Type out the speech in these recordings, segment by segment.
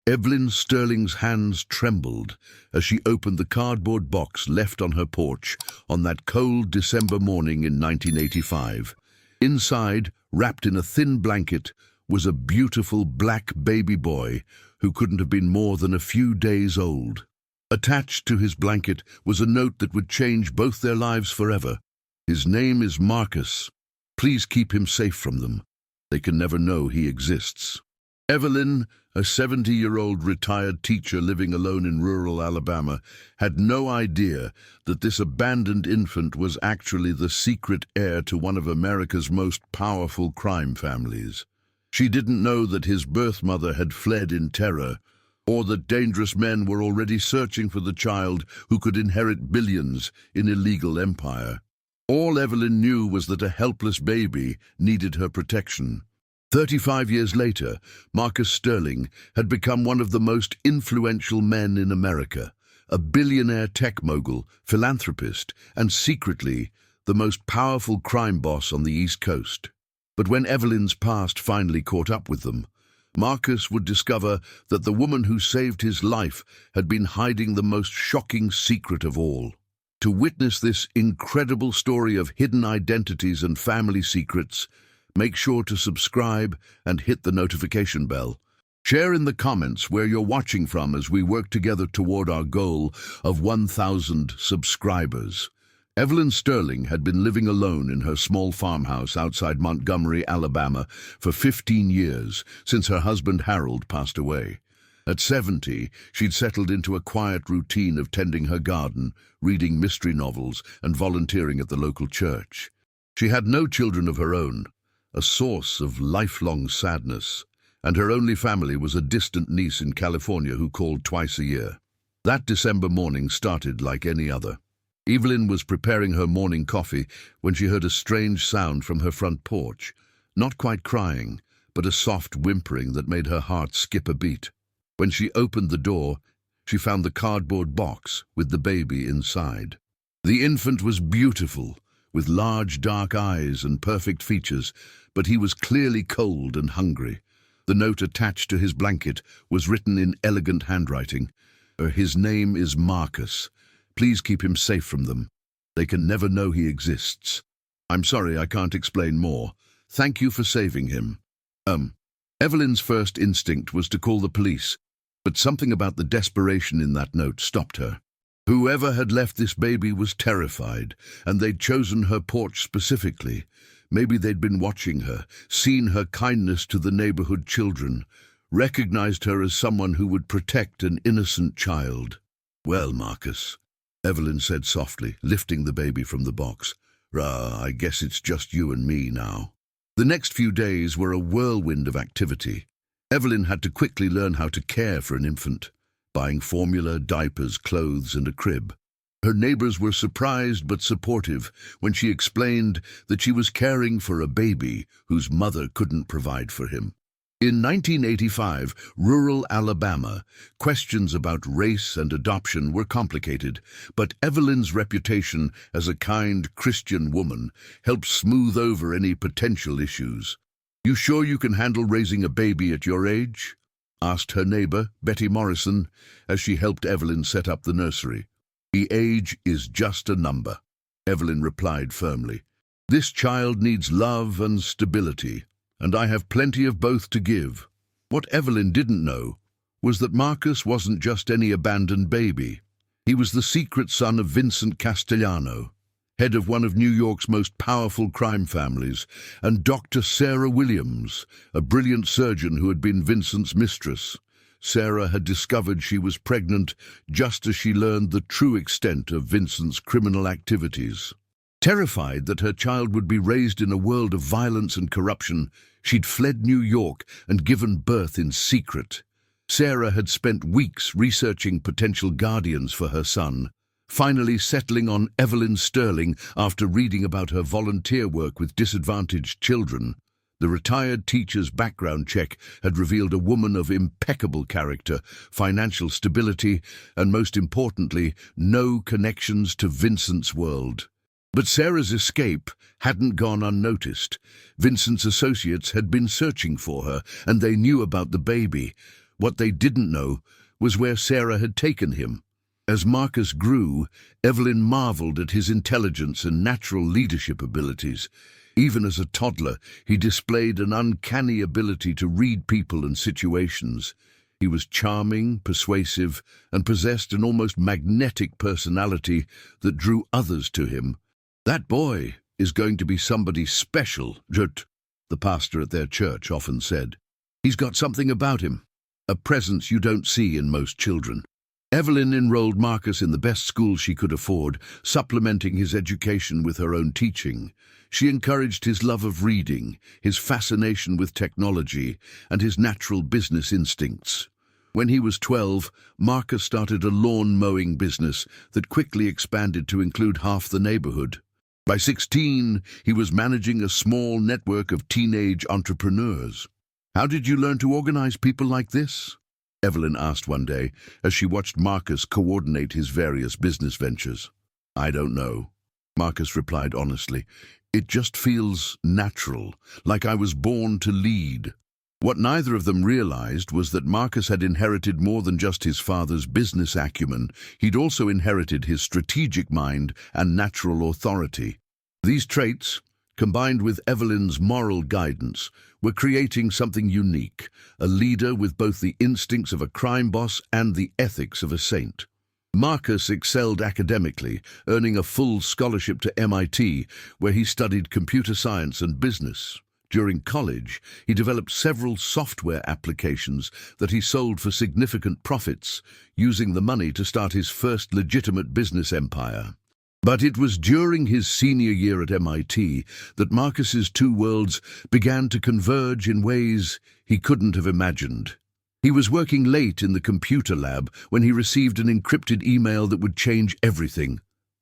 Evelyn Sterling's hands trembled as she opened the cardboard box left on her porch on that cold December morning in 1985. Inside, wrapped in a thin blanket, was a beautiful black baby boy who couldn't have been more than a few days old. Attached to his blanket was a note that would change both their lives forever. His name is Marcus. Please keep him safe from them. They can never know he exists. Evelyn, a 70-year-old retired teacher living alone in rural Alabama, had no idea that this abandoned infant was actually the secret heir to one of America's most powerful crime families. She didn't know that his birth mother had fled in terror, or that dangerous men were already searching for the child who could inherit billions in illegal empire. All Evelyn knew was that a helpless baby needed her protection. 35 years later, Marcus Sterling had become one of the most influential men in America, a billionaire tech mogul, philanthropist, and secretly the most powerful crime boss on the East Coast. But when Evelyn's past finally caught up with them, Marcus would discover that the woman who saved his life had been hiding the most shocking secret of all. To witness this incredible story of hidden identities and family secrets, make sure to subscribe and hit the notification bell. Share in the comments where you're watching from as we work together toward our goal of 1,000 subscribers. Evelyn Sterling had been living alone in her small farmhouse outside Montgomery, Alabama, for 15 years, since her husband Harold passed away. At 70, she'd settled into a quiet routine of tending her garden, reading mystery novels, and volunteering at the local church. She had no children of her own, a source of lifelong sadness, and her only family was a distant niece in California who called twice a year. That December morning started like any other. Evelyn was preparing her morning coffee when she heard a strange sound from her front porch, not quite crying, but a soft whimpering that made her heart skip a beat. When she opened the door, she found the cardboard box with the baby inside. The infant was beautiful, with large dark eyes and perfect features, but he was clearly cold and hungry. The note attached to his blanket was written in elegant handwriting. His name is Marcus. Please keep him safe from them. They can never know he exists. I'm sorry I can't explain more. Thank you for saving him. Evelyn's first instinct was to call the police, but something about the desperation in that note stopped her. Whoever had left this baby was terrified, and they'd chosen her porch specifically. Maybe they'd been watching her, seen her kindness to the neighborhood children, recognized her as someone who would protect an innocent child. Well, Marcus, Evelyn said softly, lifting the baby from the box. I guess it's just you and me now. The next few days were a whirlwind of activity. Evelyn had to quickly learn how to care for an infant, buying formula, diapers, clothes, and a crib. Her neighbors were surprised but supportive when she explained that she was caring for a baby whose mother couldn't provide for him. In 1985, rural Alabama, questions about race and adoption were complicated, but Evelyn's reputation as a kind Christian woman helped smooth over any potential issues. "You sure you can handle raising a baby at your age?" asked her neighbor, Betty Morrison, as she helped Evelyn set up the nursery. "The age is just a number," Evelyn replied firmly. "This child needs love and stability, and I have plenty of both to give." What Evelyn didn't know was that Marcus wasn't just any abandoned baby. He was the secret son of Vincent Castellano, head of one of New York's most powerful crime families, and Dr. Sarah Williams, a brilliant surgeon who had been Vincent's mistress. Sarah had discovered she was pregnant just as she learned the true extent of Vincent's criminal activities. Terrified that her child would be raised in a world of violence and corruption, she'd fled New York and given birth in secret. Sarah had spent weeks researching potential guardians for her son, finally settling on Evelyn Sterling after reading about her volunteer work with disadvantaged children. The retired teacher's background check had revealed a woman of impeccable character, financial stability, and most importantly, no connections to Vincent's world. But Sarah's escape hadn't gone unnoticed. Vincent's associates had been searching for her, and they knew about the baby. What they didn't know was where Sarah had taken him. As Marcus grew, Evelyn marveled at his intelligence and natural leadership abilities. Even as a toddler, he displayed an uncanny ability to read people and situations. He was charming, persuasive, and possessed an almost magnetic personality that drew others to him. "That boy is going to be somebody special," the pastor at their church often said. "He's got something about him, a presence you don't see in most children." Evelyn enrolled Marcus in the best school she could afford, supplementing his education with her own teaching. She encouraged his love of reading, his fascination with technology, and his natural business instincts. When he was 12, Marcus started a lawn mowing business that quickly expanded to include half the neighborhood. By 16, he was managing a small network of teenage entrepreneurs. "How did you learn to organize people like this?" Evelyn asked one day as she watched Marcus coordinate his various business ventures. "I don't know," Marcus replied honestly. "It just feels natural, like I was born to lead." What neither of them realized was that Marcus had inherited more than just his father's business acumen. He'd also inherited his strategic mind and natural authority. These traits, combined with Evelyn's moral guidance, were creating something unique, a leader with both the instincts of a crime boss and the ethics of a saint. Marcus excelled academically, earning a full scholarship to MIT, where he studied computer science and business. During college, he developed several software applications that he sold for significant profits, using the money to start his first legitimate business empire. But it was during his senior year at MIT that Marcus's two worlds began to converge in ways he couldn't have imagined. He was working late in the computer lab when he received an encrypted email that would change everything.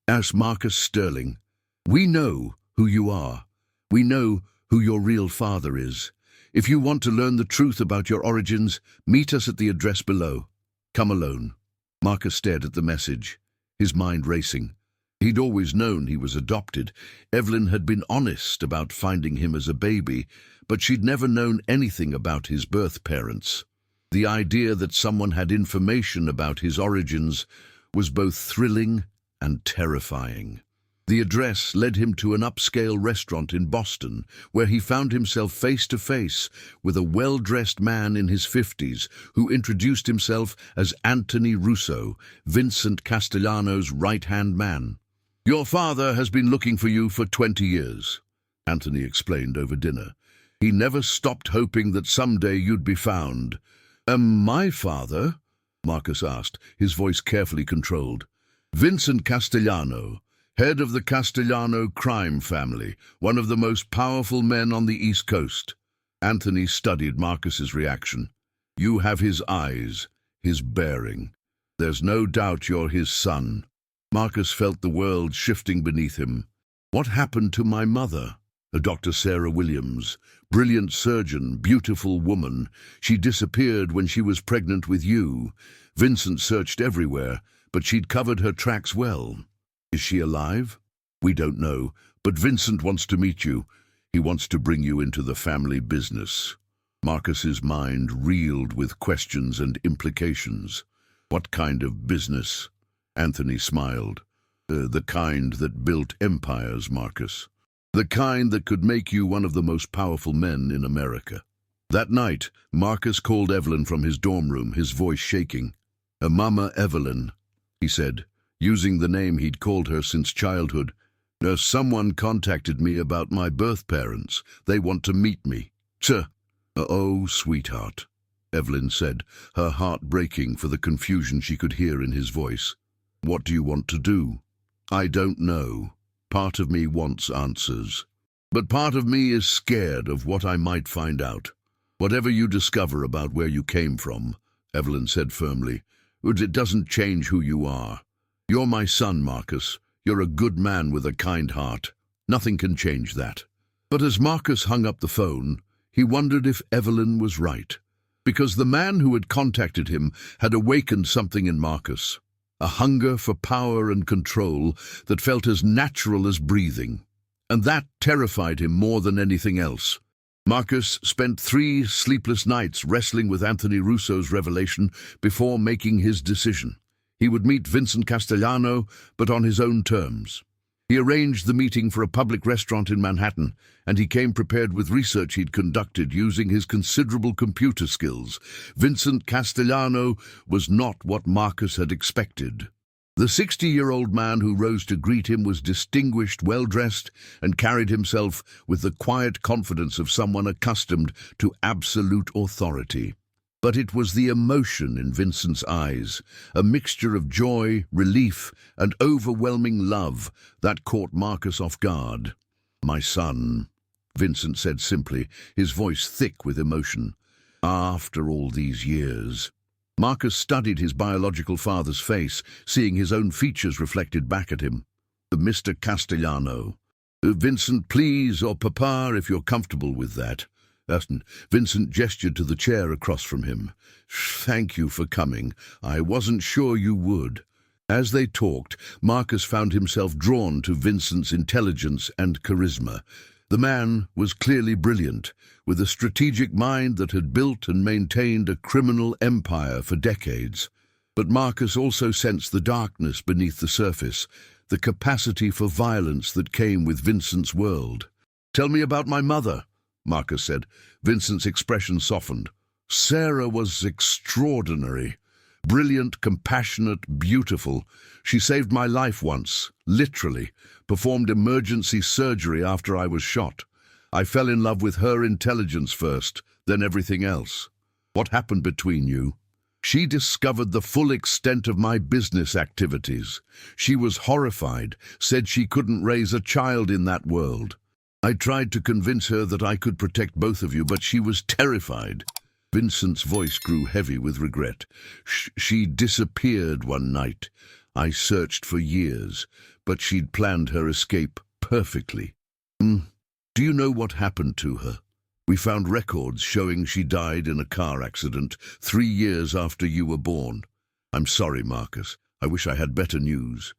Asked Marcus Sterling, "We know who you are. We know who your real father is. If you want to learn the truth about your origins, meet us at the address below. Come alone." Marcus stared at the message, his mind racing. He'd always known he was adopted. Evelyn had been honest about finding him as a baby, but she'd never known anything about his birth parents. The idea that someone had information about his origins was both thrilling and terrifying. The address led him to an upscale restaurant in Boston, where he found himself face to face with a well-dressed man in his 50s who introduced himself as Anthony Russo, Vincent Castellano's right-hand man. "Your father has been looking for you for 20 years, Anthony explained over dinner. "He never stopped hoping that someday you'd be found." My father?" Marcus asked, his voice carefully controlled. "Vincent Castellano, head of the Castellano crime family, one of the most powerful men on the East Coast." Anthony studied Marcus's reaction. "You have his eyes, his bearing. There's no doubt you're his son." Marcus felt the world shifting beneath him. "What happened to my mother?" Dr. Sarah Williams, brilliant surgeon, beautiful woman. "She disappeared when she was pregnant with you. Vincent searched everywhere, but she'd covered her tracks well. Is she alive?" "We don't know, but Vincent wants to meet you. He wants to bring you into the family business." Marcus's mind reeled with questions and implications. "What kind of business?" Anthony smiled. The kind that built empires, Marcus. The kind that could make you one of the most powerful men in America." That night, Marcus called Evelyn from his dorm room, his voice shaking. "Mama Evelyn," he said, using the name he'd called her since childhood. "Someone contacted me about my birth parents. They want to meet me." "Oh, sweetheart," Evelyn said, her heart breaking for the confusion she could hear in his voice. "What do you want to do?" "I don't know. Part of me wants answers. But part of me is scared of what I might find out. Whatever you discover about where you came from," Evelyn said firmly, "it doesn't change who you are. You're my son, Marcus. You're a good man with a kind heart. Nothing can change that." But as Marcus hung up the phone, he wondered if Evelyn was right. Because the man who had contacted him had awakened something in Marcus. A hunger for power and control that felt as natural as breathing. And that terrified him more than anything else. Marcus spent 3 sleepless nights wrestling with Anthony Russo's revelation before making his decision. He would meet Vincent Castellano, but on his own terms. He arranged the meeting for a public restaurant in Manhattan, and he came prepared with research he'd conducted using his considerable computer skills. Vincent Castellano was not what Marcus had expected. The 60-year-old man who rose to greet him was distinguished, well-dressed, and carried himself with the quiet confidence of someone accustomed to absolute authority. But it was the emotion in Vincent's eyes, a mixture of joy, relief, and overwhelming love, that caught Marcus off guard. "My son," Vincent said simply, his voice thick with emotion. "After all these years." Marcus studied his biological father's face, seeing his own features reflected back at him. "Mr. Castellano." "Vincent, please, or Papa, if you're comfortable with that." Vincent gestured to the chair across from him. "Thank you for coming. I wasn't sure you would." As they talked, Marcus found himself drawn to Vincent's intelligence and charisma. The man was clearly brilliant, with a strategic mind that had built and maintained a criminal empire for decades. But Marcus also sensed the darkness beneath the surface, the capacity for violence that came with Vincent's world. "Tell me about my mother," Marcus said. Vincent's expression softened. "Sarah was extraordinary. Brilliant, compassionate, beautiful. She saved my life once, literally, performed emergency surgery after I was shot. I fell in love with her intelligence first, then everything else." "What happened between you?" "She discovered the full extent of my business activities. She was horrified, said she couldn't raise a child in that world. I tried to convince her that I could protect both of you, but she was terrified." Vincent's voice grew heavy with regret. She disappeared one night. I searched for years, but she'd planned her escape perfectly." "Do you know what happened to her?" "We found records showing she died in a car accident 3 years after you were born." "I'm sorry, Marcus. I wish I had better news."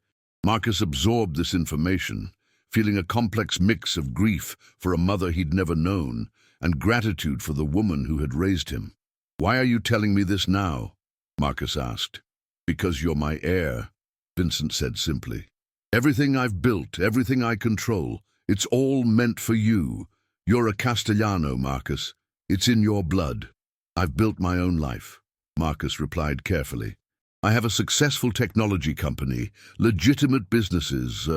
Marcus absorbed this information, feeling a complex mix of grief for a mother he'd never known and gratitude for the woman who had raised him. "Why are you telling me this now?" Marcus asked. "Because you're my heir," Vincent said simply. "Everything I've built, everything I control, it's all meant for you. You're a Castellano, Marcus. It's in your blood." "I've built my own life," Marcus replied carefully. "I have a successful technology company, legitimate businesses,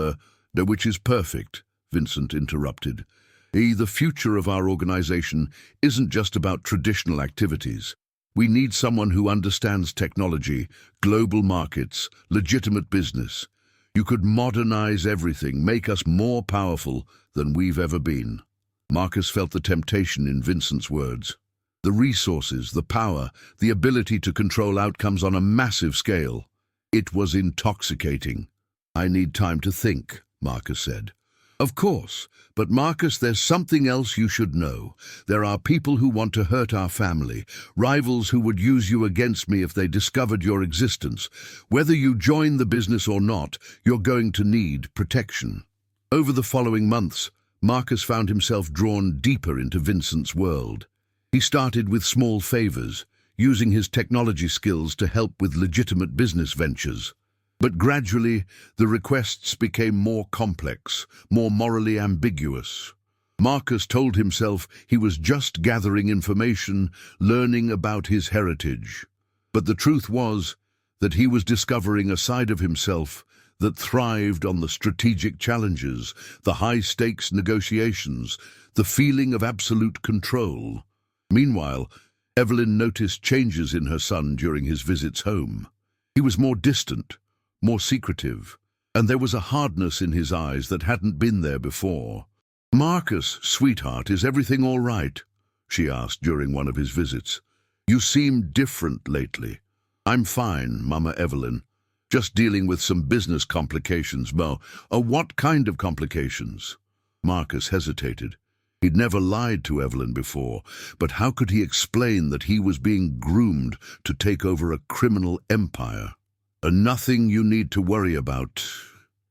which is perfect," Vincent interrupted. "The future of our organization isn't just about traditional activities. We need someone who understands technology, global markets, legitimate business. You could modernize everything, make us more powerful than we've ever been." Marcus felt the temptation in Vincent's words. The resources, the power, the ability to control outcomes on a massive scale. It was intoxicating. "I need time to think," Marcus said. "Of course, but Marcus, there's something else you should know. There are people who want to hurt our family, rivals who would use you against me if they discovered your existence. Whether you join the business or not, you're going to need protection." Over the following months, Marcus found himself drawn deeper into Vincent's world. He started with small favors, using his technology skills to help with legitimate business ventures. But gradually, the requests became more complex, more morally ambiguous. Marcus told himself he was just gathering information, learning about his heritage. But the truth was that he was discovering a side of himself that thrived on the strategic challenges, the high-stakes negotiations, the feeling of absolute control. Meanwhile, Evelyn noticed changes in her son during his visits home. He was more distant, more secretive, and there was a hardness in his eyes that hadn't been there before. "Marcus, sweetheart, is everything all right?" she asked during one of his visits. "You seem different lately." "I'm fine, Mama Evelyn. Just dealing with some business complications, Mo." What kind of complications?" Marcus hesitated. He'd never lied to Evelyn before, but how could he explain that he was being groomed to take over a criminal empire? "Nothing you need to worry about,"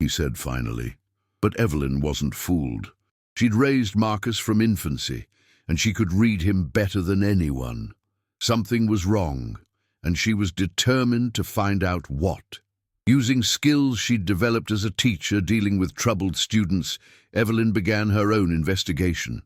he said finally. But Evelyn wasn't fooled. She'd raised Marcus from infancy, and she could read him better than anyone. Something was wrong, and she was determined to find out what. Using skills she'd developed as a teacher dealing with troubled students, Evelyn began her own investigation.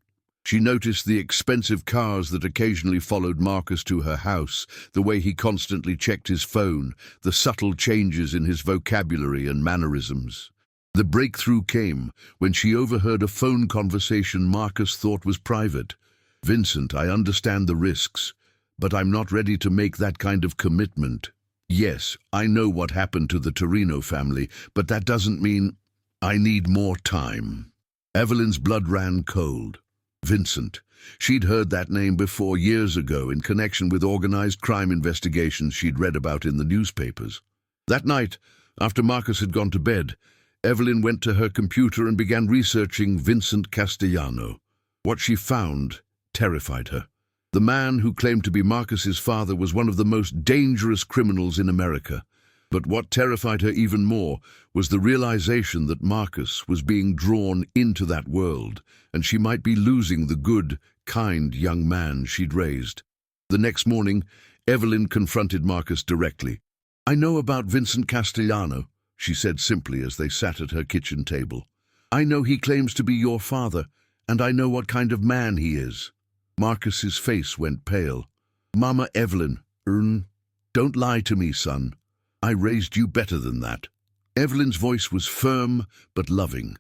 She noticed the expensive cars that occasionally followed Marcus to her house, the way he constantly checked his phone, the subtle changes in his vocabulary and mannerisms. The breakthrough came when she overheard a phone conversation Marcus thought was private. "Vincent, I understand the risks, but I'm not ready to make that kind of commitment. Yes, I know what happened to the Torino family, but that doesn't mean I need more time." Evelyn's blood ran cold. Vincent. She'd heard that name before years ago in connection with organized crime investigations she'd read about in the newspapers. That night, after Marcus had gone to bed, Evelyn went to her computer and began researching Vincent Castellano. What she found terrified her. The man who claimed to be Marcus's father was one of the most dangerous criminals in America. But what terrified her even more was the realization that Marcus was being drawn into that world, and she might be losing the good, kind young man she'd raised. The next morning, Evelyn confronted Marcus directly. "I know about Vincent Castellano," she said simply as they sat at her kitchen table. "I know he claims to be your father, and I know what kind of man he is." Marcus's face went pale. "Mama Evelyn, don't lie to me, son. I raised you better than that." Evelyn's voice was firm but loving.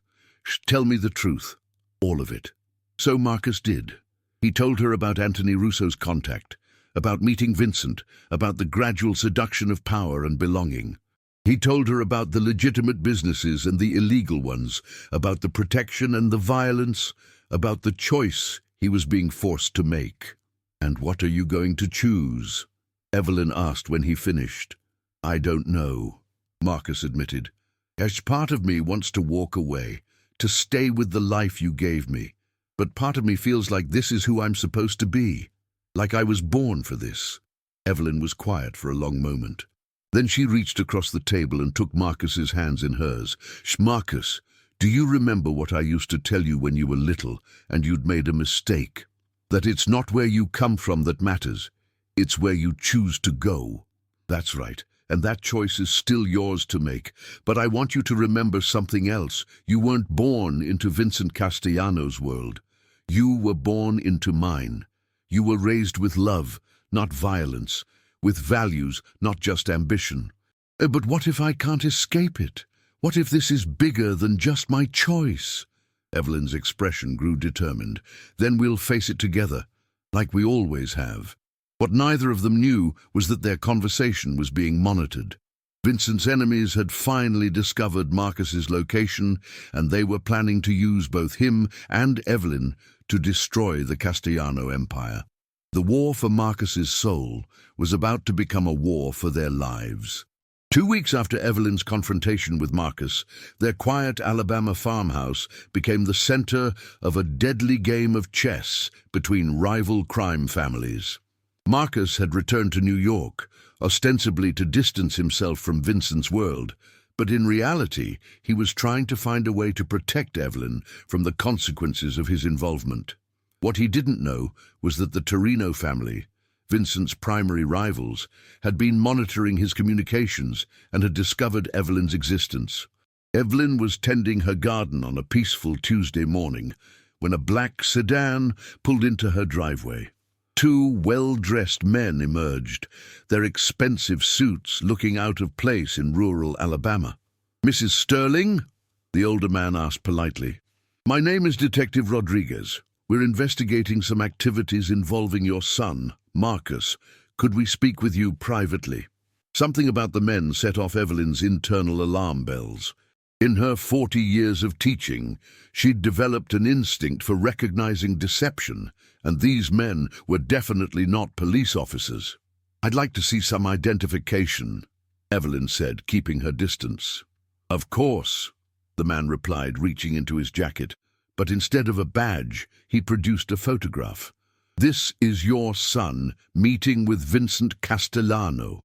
"Tell me the truth, all of it." So Marcus did. He told her about Anthony Russo's contact, about meeting Vincent, about the gradual seduction of power and belonging. He told her about the legitimate businesses and the illegal ones, about the protection and the violence, about the choice he was being forced to make. "And what are you going to choose?" Evelyn asked when he finished. "I don't know," Marcus admitted. "A part of me wants to walk away, to stay with the life you gave me. But part of me feels like this is who I'm supposed to be, like I was born for this." Evelyn was quiet for a long moment. Then she reached across the table and took Marcus's hands in hers. "Marcus, do you remember what I used to tell you when you were little and you'd made a mistake? That it's not where you come from that matters, it's where you choose to go." "That's right. And that choice is still yours to make. But I want you to remember something else. You weren't born into Vincent Castellano's world. You were born into mine. You were raised with love, not violence, with values, not just ambition." "But what if I can't escape it? What if this is bigger than just my choice?" Evelyn's expression grew determined. "Then we'll face it together, like we always have." What neither of them knew was that their conversation was being monitored. Vincent's enemies had finally discovered Marcus's location, and they were planning to use both him and Evelyn to destroy the Castellano Empire. The war for Marcus's soul was about to become a war for their lives. 2 weeks after Evelyn's confrontation with Marcus, their quiet Alabama farmhouse became the center of a deadly game of chess between rival crime families. Marcus had returned to New York, ostensibly to distance himself from Vincent's world, but in reality he was trying to find a way to protect Evelyn from the consequences of his involvement. What he didn't know was that the Torino family, Vincent's primary rivals, had been monitoring his communications and had discovered Evelyn's existence. Evelyn was tending her garden on a peaceful Tuesday morning when a black sedan pulled into her driveway. 2 well-dressed men emerged, their expensive suits looking out of place in rural Alabama. "Mrs. Sterling?" the older man asked politely. "My name is Detective Rodriguez. We're investigating some activities involving your son, Marcus. Could we speak with you privately?" Something about the men set off Evelyn's internal alarm bells. In her 40 years of teaching, she'd developed an instinct for recognizing deception, and these men were definitely not police officers. "I'd like to see some identification," Evelyn said, keeping her distance. "Of course," the man replied, reaching into his jacket, but instead of a badge, he produced a photograph. "This is your son meeting with Vincent Castellano.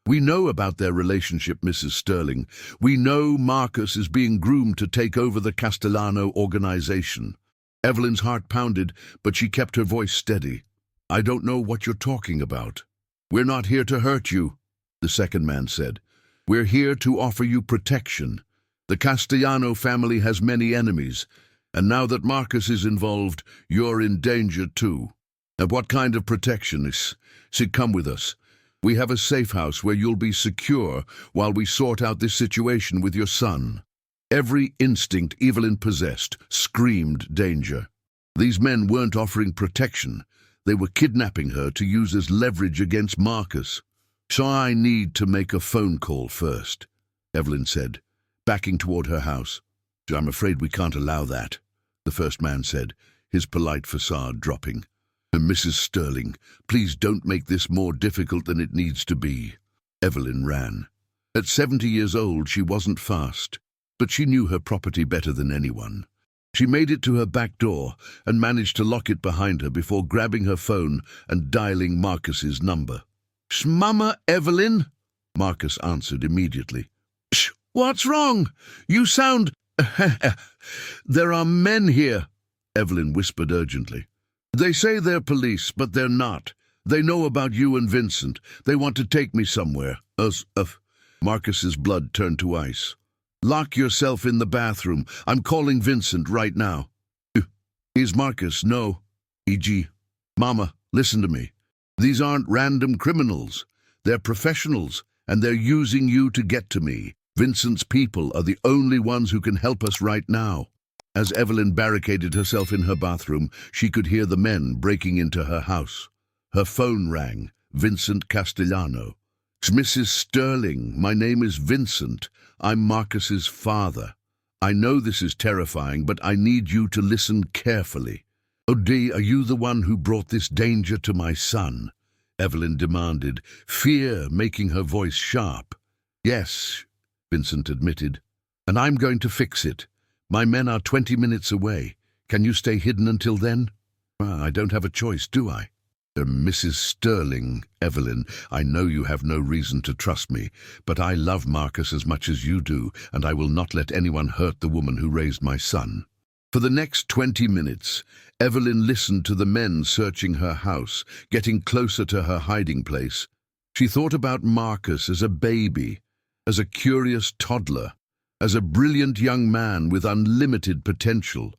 We know about their relationship, Mrs. Sterling. We know Marcus is being groomed to take over the Castellano organization." Evelyn's heart pounded, but she kept her voice steady. "I don't know what you're talking about." "We're not here to hurt you," the second man said. "We're here to offer you protection. The Castellano family has many enemies, and now that Marcus is involved, you're in danger too." "And what kind of protection is? Come with us. We have a safe house where you'll be secure while we sort out this situation with your son." Every instinct Evelyn possessed screamed danger. These men weren't offering protection. They were kidnapping her to use as leverage against Marcus. "So I need to make a phone call first," Evelyn said, backing toward her house. "I'm afraid we can't allow that," the first man said, his polite facade dropping. "Mrs. Sterling, please don't make this more difficult than it needs to be." Evelyn ran. At 70 years old, she wasn't fast, but she knew her property better than anyone. She made it to her back door and managed to lock it behind her before grabbing her phone and dialing Marcus's number. "Mama, Evelyn?" Marcus answered immediately. "Shh, what's wrong? You sound—" "There are men here," Evelyn whispered urgently. "They say they're police, but they're not. They know about you and Vincent. They want to take me somewhere." Marcus's blood turned to ice. "Lock yourself in the bathroom. I'm calling Vincent right now." "Is Marcus?" "No. E.g. Mama, listen to me. These aren't random criminals. They're professionals, and they're using you to get to me. Vincent's people are the only ones who can help us right now." As Evelyn barricaded herself in her bathroom, she could hear the men breaking into her house. Her phone rang. Vincent Castellano. "Mrs. Sterling, my name is Vincent. I'm Marcus's father. I know this is terrifying, but I need you to listen carefully." "Oh, Dee, are you the one who brought this danger to my son?" Evelyn demanded, fear making her voice sharp. "Yes," Vincent admitted, "and I'm going to fix it. My men are 20 minutes away. Can you stay hidden until then?" "I don't have a choice, do I?" "Mrs. Sterling, Evelyn, I know you have no reason to trust me, but I love Marcus as much as you do, and I will not let anyone hurt the woman who raised my son." For the next 20 minutes, Evelyn listened to the men searching her house, getting closer to her hiding place. She thought about Marcus as a baby, as a curious toddler, as a brilliant young man with unlimited potential.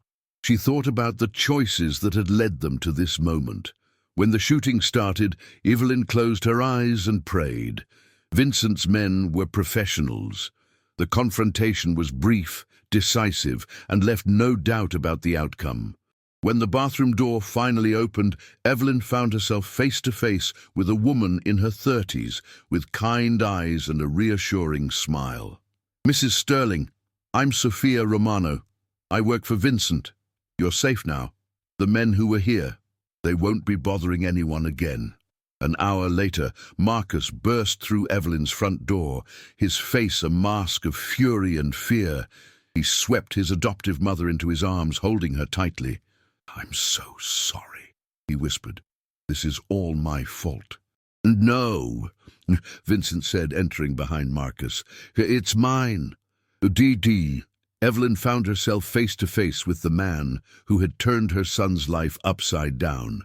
She thought about the choices that had led them to this moment. When the shooting started, Evelyn closed her eyes and prayed. Vincent's men were professionals. The confrontation was brief, decisive, and left no doubt about the outcome. When the bathroom door finally opened, Evelyn found herself face to face with a woman in her 30s, with kind eyes and a reassuring smile. "Mrs. Sterling, I'm Sophia Romano. I work for Vincent. You're safe now. The men who were here, they won't be bothering anyone again." An hour later, Marcus burst through Evelyn's front door, his face a mask of fury and fear. He swept his adoptive mother into his arms, holding her tightly. "I'm so sorry," he whispered. "This is all my fault." "No," Vincent said, entering behind Marcus. "It's mine." Dee. Evelyn found herself face to face with the man who had turned her son's life upside down.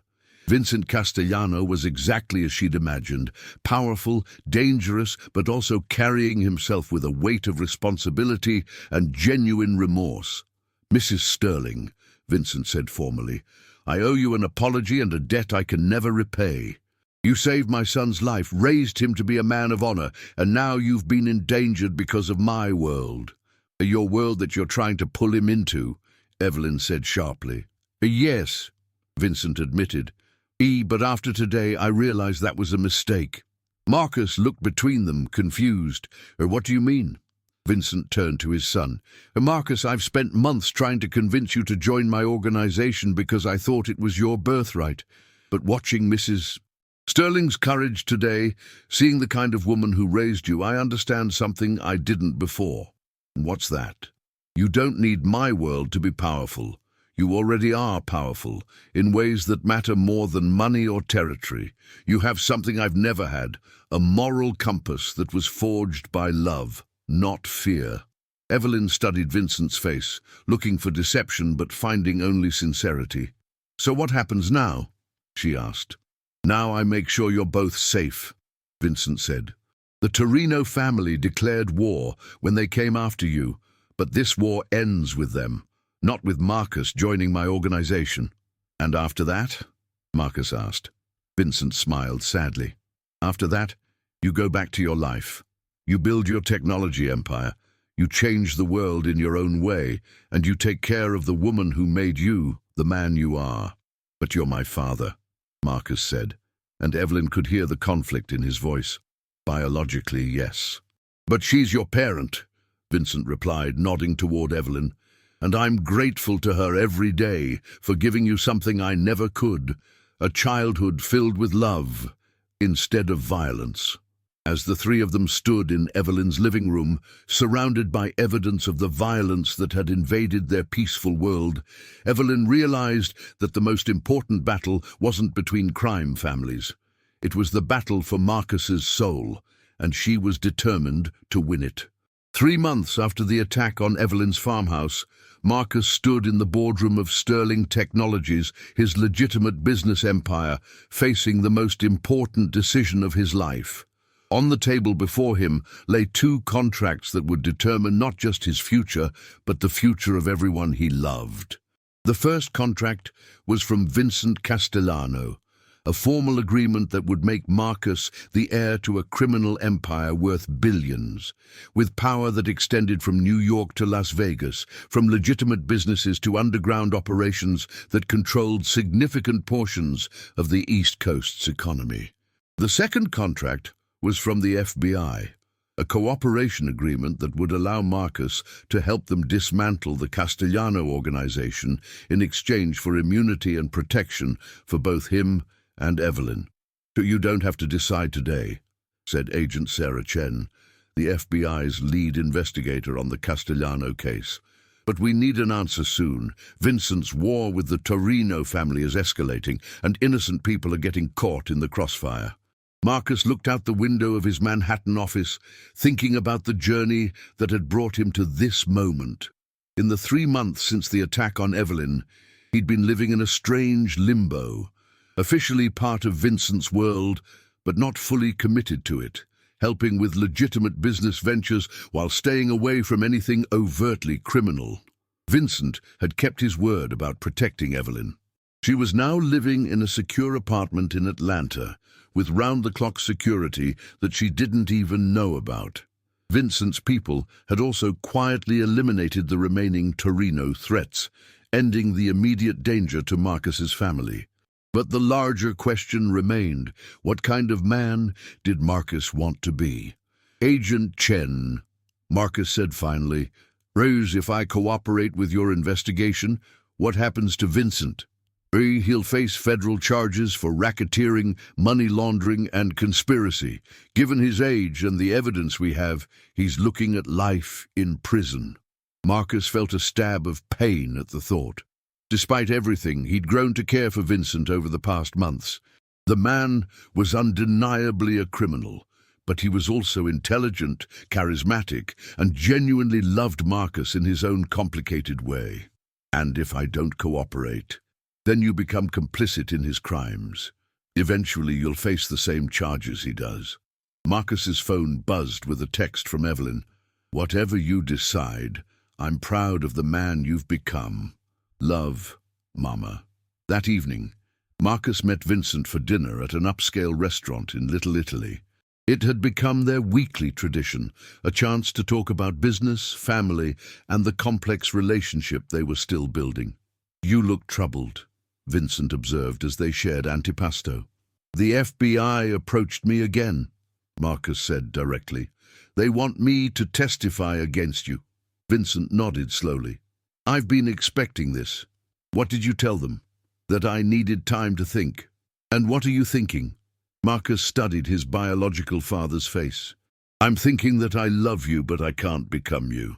Vincent Castellano was exactly as she'd imagined, powerful, dangerous, but also carrying himself with a weight of responsibility and genuine remorse. "Mrs. Sterling," Vincent said formally, "I owe you an apology and a debt I can never repay. You saved my son's life, raised him to be a man of honor, and now you've been endangered because of my world." "Your world that you're trying to pull him into," Evelyn said sharply. "Yes," Vincent admitted. But after today I realized that was a mistake." Marcus looked between them, confused. "What do you mean?" Vincent turned to his son. "Marcus, I've spent months trying to convince you to join my organization because I thought it was your birthright. But watching Mrs. Sterling's courage today, seeing the kind of woman who raised you, I understand something I didn't before." "What's that?" "You don't need my world to be powerful. You already are powerful, in ways that matter more than money or territory. You have something I've never had, a moral compass that was forged by love, not fear." Evelyn studied Vincent's face, looking for deception but finding only sincerity. "So what happens now?" she asked. "Now I make sure you're both safe," Vincent said. "The Torino family declared war when they came after you, but this war ends with them, not with Marcus joining my organization." "And after that?" Marcus asked. Vincent smiled sadly. "After that, you go back to your life. You build your technology empire. You change the world in your own way, and you take care of the woman who made you the man you are." "But you're my father," Marcus said, and Evelyn could hear the conflict in his voice. "Biologically, yes." "But she's your parent," Vincent replied, nodding toward Evelyn. "And I'm grateful to her every day for giving you something I never could, a childhood filled with love instead of violence." As the three of them stood in Evelyn's living room, surrounded by evidence of the violence that had invaded their peaceful world, Evelyn realized that the most important battle wasn't between crime families. It was the battle for Marcus's soul, and she was determined to win it. 3 months after the attack on Evelyn's farmhouse, Marcus stood in the boardroom of Sterling Technologies, his legitimate business empire, facing the most important decision of his life. On the table before him lay 2 contracts that would determine not just his future, but the future of everyone he loved. The first contract was from Vincent Castellano, a formal agreement that would make Marcus the heir to a criminal empire worth billions, with power that extended from New York to Las Vegas, from legitimate businesses to underground operations that controlled significant portions of the East Coast's economy. The second contract was from the FBI, a cooperation agreement that would allow Marcus to help them dismantle the Castellano organization in exchange for immunity and protection for both him and Evelyn. "So you don't have to decide today," said Agent Sarah Chen, the FBI's lead investigator on the Castellano case. "But we need an answer soon. Vincent's war with the Torino family is escalating, and innocent people are getting caught in the crossfire." Marcus looked out the window of his Manhattan office, thinking about the journey that had brought him to this moment. In the 3 months since the attack on Evelyn, he'd been living in a strange limbo, officially part of Vincent's world, but not fully committed to it, helping with legitimate business ventures while staying away from anything overtly criminal. Vincent had kept his word about protecting Evelyn. She was now living in a secure apartment in Atlanta, with round-the-clock security that she didn't even know about. Vincent's people had also quietly eliminated the remaining Torino threats, ending the immediate danger to Marcus's family. But the larger question remained: what kind of man did Marcus want to be? "Agent Chen," Marcus said finally, "Rose, if I cooperate with your investigation, what happens to Vincent?" "He'll face federal charges for racketeering, money laundering, and conspiracy. Given his age and the evidence we have, he's looking at life in prison." Marcus felt a stab of pain at the thought. Despite everything, he'd grown to care for Vincent over the past months. The man was undeniably a criminal, but he was also intelligent, charismatic, and genuinely loved Marcus in his own complicated way. "And if I don't cooperate, then you become complicit in his crimes. Eventually you'll face the same charges he does." Marcus's phone buzzed with a text from Evelyn. "Whatever you decide, I'm proud of the man you've become. Love, Mama." That evening, Marcus met Vincent for dinner at an upscale restaurant in Little Italy. It had become their weekly tradition, a chance to talk about business, family, and the complex relationship they were still building. "You look troubled," Vincent observed as they shared antipasto. "The FBI approached me again," Marcus said directly. "They want me to testify against you." Vincent nodded slowly. "I've been expecting this." "What did you tell them?" "That I needed time to think." "And what are you thinking?" Marcus studied his biological father's face. "I'm thinking that I love you, but I can't become you."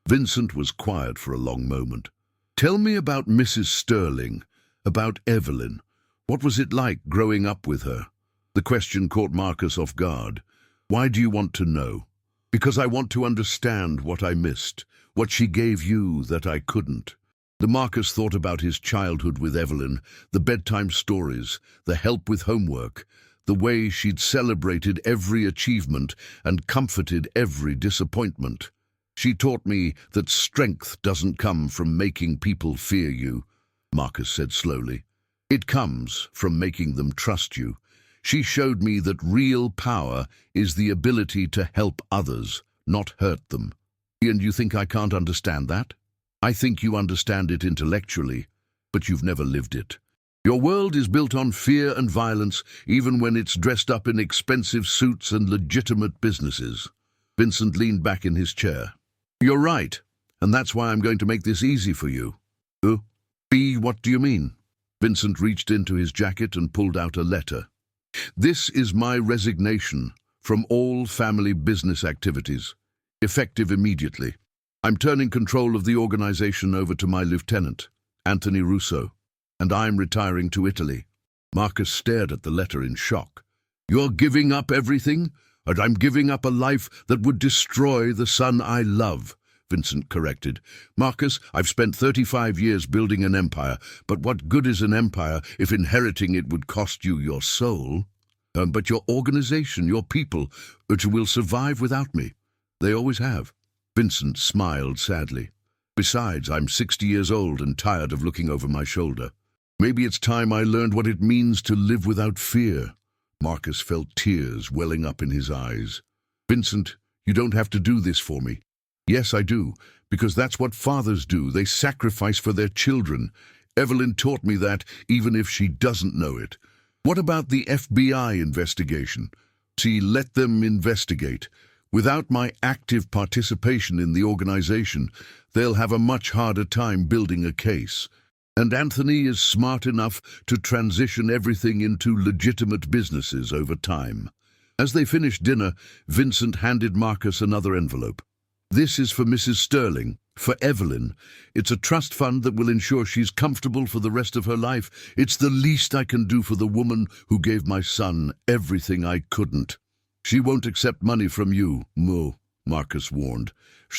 Vincent was quiet for a long moment. "Tell me about Mrs. Sterling, about Evelyn. What was it like growing up with her?" The question caught Marcus off guard. "Why do you want to know?" Because I want to understand what I missed, what she gave you that I couldn't. The Marcus thought about his childhood with Evelyn, the bedtime stories, the help with homework, the way she'd celebrated every achievement and comforted every disappointment. She taught me that strength doesn't come from making people fear you, Marcus said slowly. It comes from making them trust you. She showed me that real power is the ability to help others, not hurt them. And you think I can't understand that? I think you understand it intellectually, but you've never lived it. Your world is built on fear and violence, even when it's dressed up in expensive suits and legitimate businesses. Vincent leaned back in his chair. You're right, and that's why I'm going to make this easy for you. What do you mean? Vincent reached into his jacket and pulled out a letter. This is my resignation from all family business activities, effective immediately. I'm turning control of the organization over to my lieutenant, Anthony Russo, and I'm retiring to Italy. Marcus stared at the letter in shock. You're giving up everything? And I'm giving up a life that would destroy the son I love, Vincent corrected. Marcus, I've spent 35 years building an empire, but what good is an empire if inheriting it would cost you your soul? But your organization, your people, which will survive without me. They always have. Vincent smiled sadly. Besides, I'm 60 years old and tired of looking over my shoulder. Maybe it's time I learned what it means to live without fear. Marcus felt tears welling up in his eyes. Vincent, you don't have to do this for me. Yes, I do, because that's what fathers do. They sacrifice for their children. Evelyn taught me that, even if she doesn't know it. What about the FBI investigation? See, let them investigate. Without my active participation in the organization, they'll have a much harder time building a case. And Anthony is smart enough to transition everything into legitimate businesses over time. As they finished dinner, Vincent handed Marcus another envelope. This is for Mrs. Sterling, for Evelyn. It's a trust fund that will ensure she's comfortable for the rest of her life. It's the least I can do for the woman who gave my son everything I couldn't. She won't accept money from you, Marcus warned.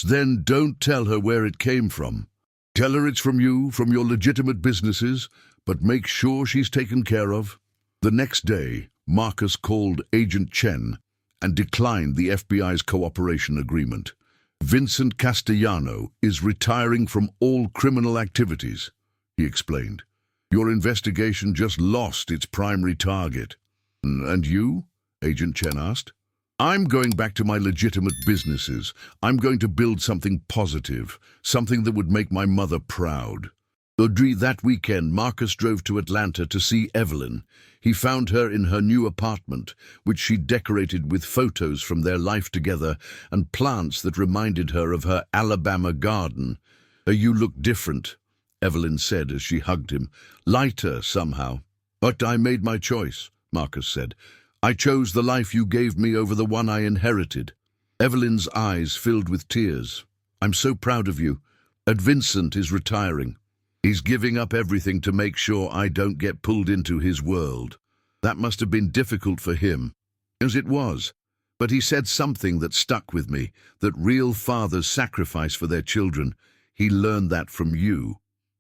Then don't tell her where it came from. Tell her it's from you, from your legitimate businesses, but make sure she's taken care of. The next day, Marcus called Agent Chen and declined the FBI's cooperation agreement. Vincent Castellano is retiring from all criminal activities, he explained. Your investigation just lost its primary target. And you? Agent Chen asked. I'm going back to my legitimate businesses. I'm going to build something positive, something that would make my mother proud. That weekend, Marcus drove to Atlanta to see Evelyn. He found her in her new apartment, which she decorated with photos from their life together and plants that reminded her of her Alabama garden. You look different, Evelyn said as she hugged him. Lighter, somehow. But I made my choice, Marcus said. I chose the life you gave me over the one I inherited. Evelyn's eyes filled with tears. I'm so proud of you. And Vincent is retiring. He's giving up everything to make sure I don't get pulled into his world. That must have been difficult for him, as it was. But he said something that stuck with me, that real fathers sacrifice for their children. He learned that from you.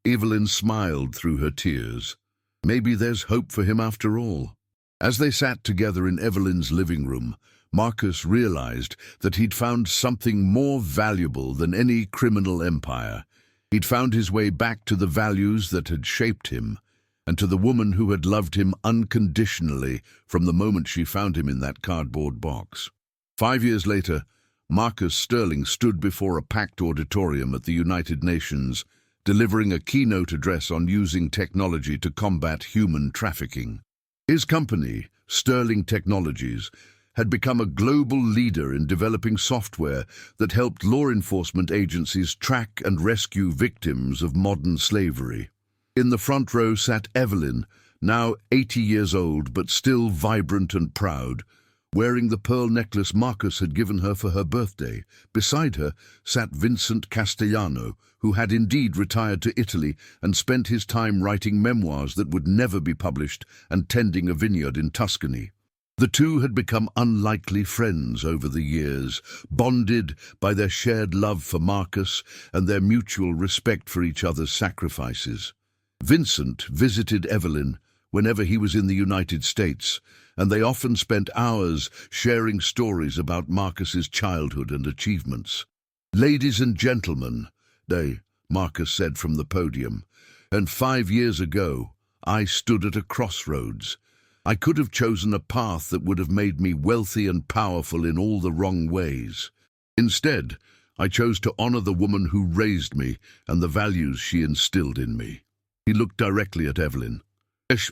Evelyn smiled through her tears. Maybe there's hope for him after all. As they sat together in Evelyn's living room, Marcus realized that he'd found something more valuable than any criminal empire. He'd found his way back to the values that had shaped him, and to the woman who had loved him unconditionally from the moment she found him in that cardboard box. 5 years later, Marcus Sterling stood before a packed auditorium at the United Nations, delivering a keynote address on using technology to combat human trafficking. His company, Sterling Technologies, had become a global leader in developing software that helped law enforcement agencies track and rescue victims of modern slavery. In the front row sat Evelyn, now 80 years old but still vibrant and proud, wearing the pearl necklace Marcus had given her for her birthday. Beside her sat Vincent Castellano, who had indeed retired to Italy and spent his time writing memoirs that would never be published and tending a vineyard in Tuscany. The two had become unlikely friends over the years, bonded by their shared love for Marcus and their mutual respect for each other's sacrifices. Vincent visited Evelyn whenever he was in the United States, and they often spent hours sharing stories about Marcus's childhood and achievements. "Ladies and gentlemen," Marcus said from the podium, "and 5 years ago, I stood at a crossroads. I could have chosen a path that would have made me wealthy and powerful in all the wrong ways. Instead, I chose to honor the woman who raised me and the values she instilled in me." He looked directly at Evelyn.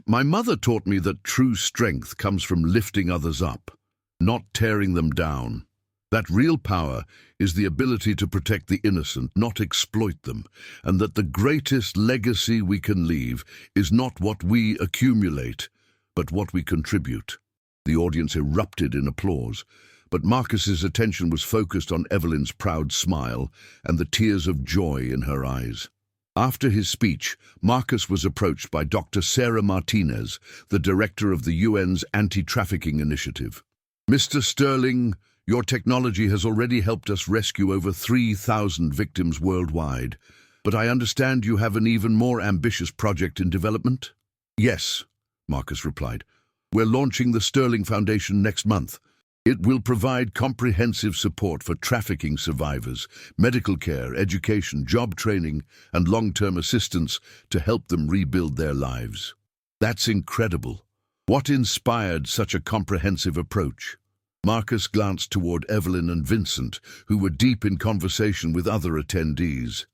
"My mother taught me that true strength comes from lifting others up, not tearing them down. That real power is the ability to protect the innocent, not exploit them, and that the greatest legacy we can leave is not what we accumulate, but what we contribute." The audience erupted in applause, but Marcus's attention was focused on Evelyn's proud smile and the tears of joy in her eyes. After his speech, Marcus was approached by Dr. Sarah Martinez, the director of the UN's Anti-Trafficking Initiative. "Mr. Sterling, your technology has already helped us rescue over 3,000 victims worldwide, but I understand you have an even more ambitious project in development?" "Yes," Marcus replied. "We're launching the Sterling Foundation next month. It will provide comprehensive support for trafficking survivors, medical care, education, job training, and long-term assistance to help them rebuild their lives." "That's incredible. What inspired such a comprehensive approach?" Marcus glanced toward Evelyn and Vincent, who were deep in conversation with other attendees.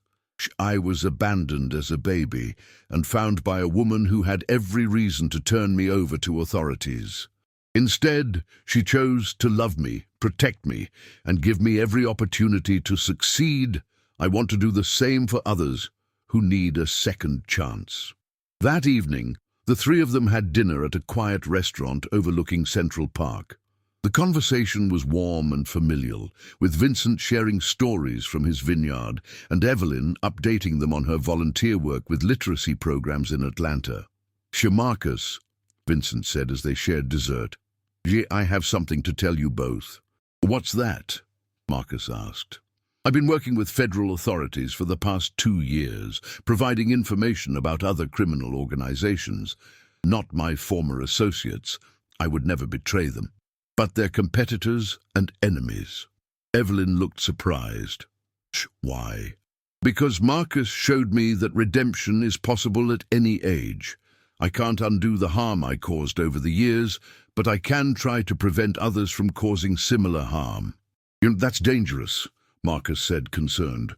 "I was abandoned as a baby and found by a woman who had every reason to turn me over to authorities. Instead, she chose to love me, protect me, and give me every opportunity to succeed. I want to do the same for others who need a second chance." That evening, the three of them had dinner at a quiet restaurant overlooking Central Park. The conversation was warm and familial, with Vincent sharing stories from his vineyard and Evelyn updating them on her volunteer work with literacy programs in Atlanta. "Marcus," Vincent said as they shared dessert, "I have something to tell you both." "What's that?" Marcus asked. "I've been working with federal authorities for the past 2 years, providing information about other criminal organizations. Not my former associates. I would never betray them. But their competitors and enemies." Evelyn looked surprised. "Why?" "Because Marcus showed me that redemption is possible at any age. I can't undo the harm I caused over the years, but I can try to prevent others from causing similar harm." "That's dangerous," Marcus said, concerned.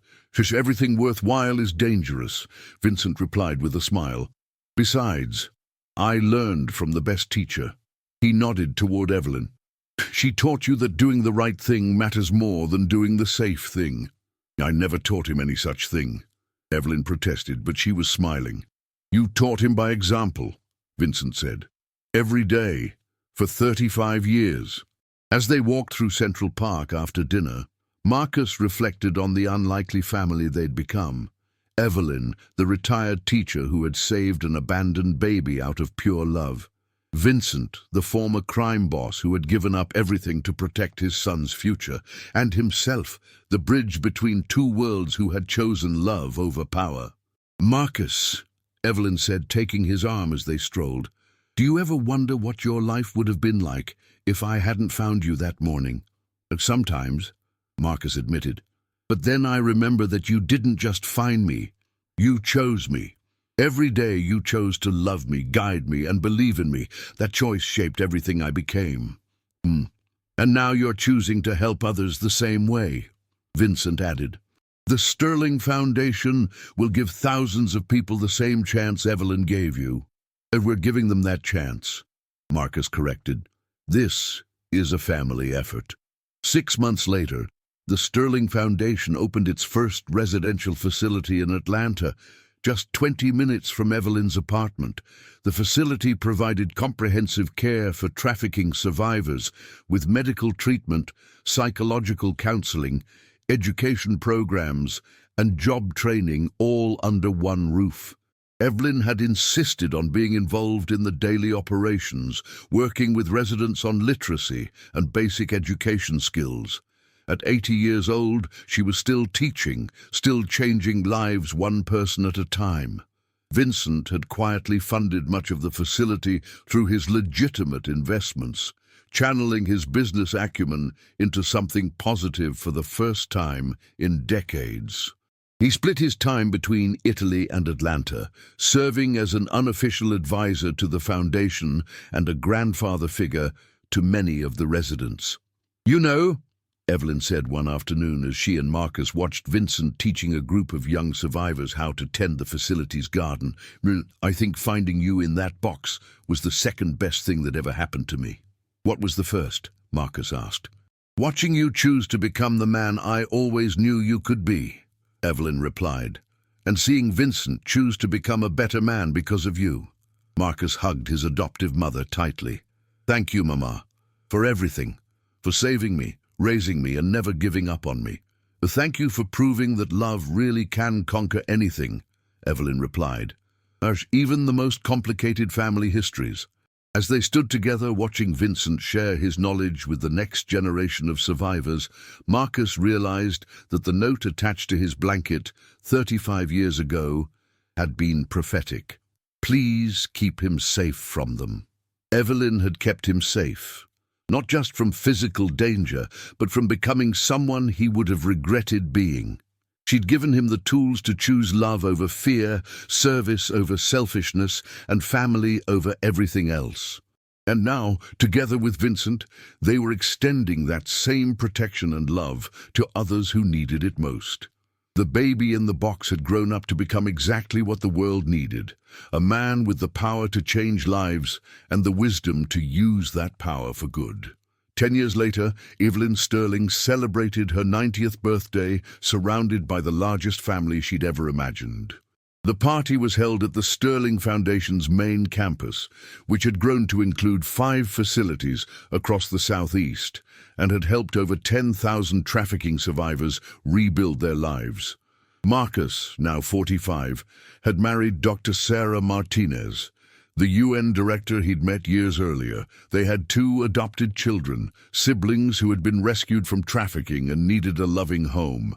"Everything worthwhile is dangerous," Vincent replied with a smile. "Besides, I learned from the best teacher." He nodded toward Evelyn. "She taught you that doing the right thing matters more than doing the safe thing." "I never taught him any such thing," Evelyn protested, but she was smiling. "You taught him by example," Vincent said. "Every day, for 35 years." As they walked through Central Park after dinner, Marcus reflected on the unlikely family they'd become. Evelyn, the retired teacher who had saved an abandoned baby out of pure love. Vincent, the former crime boss who had given up everything to protect his son's future, and himself, the bridge between two worlds who had chosen love over power. "Marcus," Evelyn said, taking his arm as they strolled, "do you ever wonder what your life would have been like if I hadn't found you that morning?" "Sometimes," Marcus admitted. "But then I remember that you didn't just find me. You chose me. Every day you chose to love me, guide me, and believe in me. That choice shaped everything I became." And now you're choosing to help others the same way," Vincent added. "The Sterling Foundation will give thousands of people the same chance Evelyn gave you." "And we're giving them that chance," Marcus corrected. "This is a family effort." 6 months later, the Sterling Foundation opened its first residential facility in Atlanta, just 20 minutes from Evelyn's apartment. The facility provided comprehensive care for trafficking survivors, with medical treatment, psychological counseling, education programs, and job training all under one roof. Evelyn had insisted on being involved in the daily operations, working with residents on literacy and basic education skills. At 80 years old, she was still teaching, still changing lives one person at a time. Vincent had quietly funded much of the facility through his legitimate investments, channeling his business acumen into something positive for the first time in decades. He split his time between Italy and Atlanta, serving as an unofficial advisor to the foundation and a grandfather figure to many of the residents. "You know," Evelyn said one afternoon as she and Marcus watched Vincent teaching a group of young survivors how to tend the facility's garden, "I think finding you in that box was the second best thing that ever happened to me." "What was the first?" Marcus asked. "Watching you choose to become the man I always knew you could be," Evelyn replied, "and seeing Vincent choose to become a better man because of you." Marcus hugged his adoptive mother tightly. "Thank you, Mama, for everything, for saving me, raising me, and never giving up on me. Thank you for proving that love really can conquer anything," Evelyn replied. "Even the most complicated family histories." As they stood together watching Vincent share his knowledge with the next generation of survivors, Marcus realized that the note attached to his blanket 35 years ago had been prophetic. Please keep him safe from them. Evelyn had kept him safe, not just from physical danger, but from becoming someone he would have regretted being. She'd given him the tools to choose love over fear, service over selfishness, and family over everything else. And now, together with Vincent, they were extending that same protection and love to others who needed it most. The baby in the box had grown up to become exactly what the world needed, a man with the power to change lives and the wisdom to use that power for good. 10 years later, Evelyn Sterling celebrated her 90th birthday, surrounded by the largest family she'd ever imagined. The party was held at the Sterling Foundation's main campus, which had grown to include 5 facilities across the southeast and had helped over 10,000 trafficking survivors rebuild their lives. Marcus, now 45, had married Dr. Sarah Martinez, the UN director he'd met years earlier. They had 2 adopted children, siblings who had been rescued from trafficking and needed a loving home.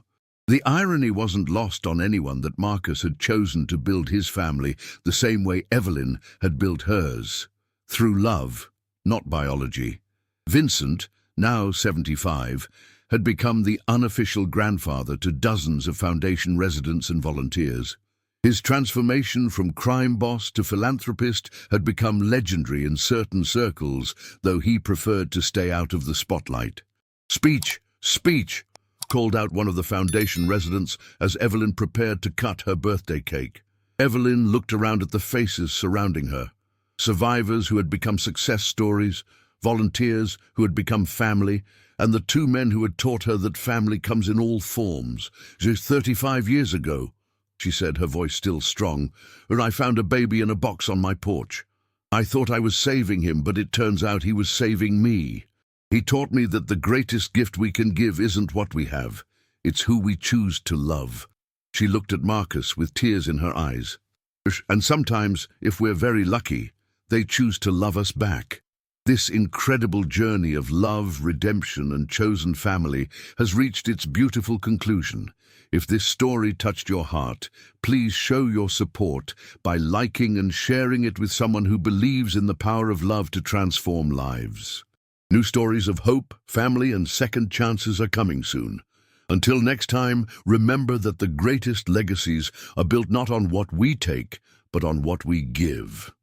The irony wasn't lost on anyone that Marcus had chosen to build his family the same way Evelyn had built hers, through love, not biology. Vincent, now 75, had become the unofficial grandfather to dozens of foundation residents and volunteers. His transformation from crime boss to philanthropist had become legendary in certain circles, though he preferred to stay out of the spotlight. "Speech! Speech!" called out one of the foundation residents as Evelyn prepared to cut her birthday cake. Evelyn looked around at the faces surrounding her. Survivors who had become success stories, volunteers who had become family, and the 2 men who had taught her that family comes in all forms. "Just 35 years ago," she said, her voice still strong, "when I found a baby in a box on my porch. I thought I was saving him, but it turns out he was saving me. He taught me that the greatest gift we can give isn't what we have, it's who we choose to love." She looked at Marcus with tears in her eyes. "And sometimes, if we're very lucky, they choose to love us back." This incredible journey of love, redemption, and chosen family has reached its beautiful conclusion. If this story touched your heart, please show your support by liking and sharing it with someone who believes in the power of love to transform lives. New stories of hope, family, and second chances are coming soon. Until next time, remember that the greatest legacies are built not on what we take, but on what we give.